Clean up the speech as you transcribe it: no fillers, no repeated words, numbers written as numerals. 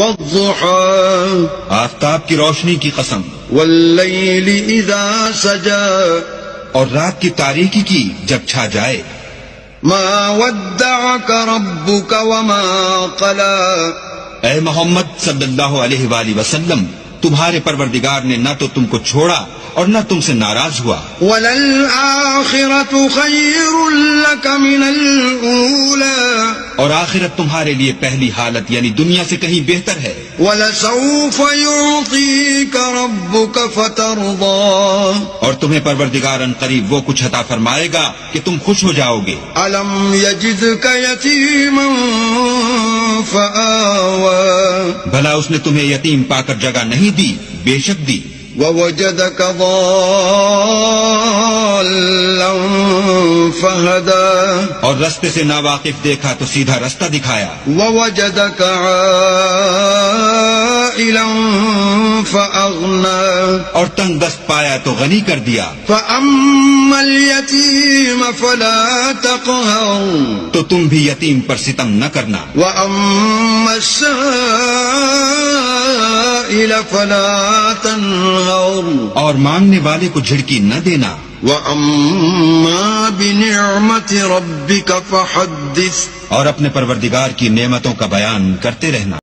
والضحى آفتاب کی روشنی کی قسم، والليل إذا سجى اور رات کی تاریکی کی جب چھا جائے. ما ودعك ربك وما قلى اے محمد صلی اللہ علیہ وآلہ وسلم، تمہارے پروردگار نے نہ تو تم کو چھوڑا اور نہ تم سے ناراض ہوا. وَلَلْآخِرَةُ خَيْرٌ لَكَ مِنَ الْأُولَى اور آخرت تمہارے لیے پہلی حالت یعنی دنیا سے کہیں بہتر ہے. وَلَسَوْفَ يُعْطِيكَ رَبُّكَ فَتَرْضَى اور تمہیں پروردگار ان قریب وہ کچھ عطا فرمائے گا کہ تم خوش ہو جاؤ گے. أَلَمْ يَجِدْكَ يَتِيمًا فَآوَى بھلا اس نے تمہیں یتیم پا کر جگہ نہیں دی؟ بے شک دی. وَوَجَدَكَ ضَالًّا فَهَدَى اور رستے سے ناواقف دیکھا تو سیدھا رستہ دکھایا. وَوَجَدَكَ عَائِلًا فَأَغْنَى اور تنگ دست پایا تو غنی کر دیا. فَأَمَّا الْيَتِيمَ فَلَا تَقْهَرْ تو تم بھی یتیم پر ستم نہ کرنا. وَأَمَّا السَّائِلَ فَلَا تَنْهَرْ اور مانگنے والے کو جھڑکی نہ دینا. وَأَمَّا بِنِعْمَةِ رَبِّكَ فَحَدِّثْ اور اپنے پروردگار کی نعمتوں کا بیان کرتے رہنا.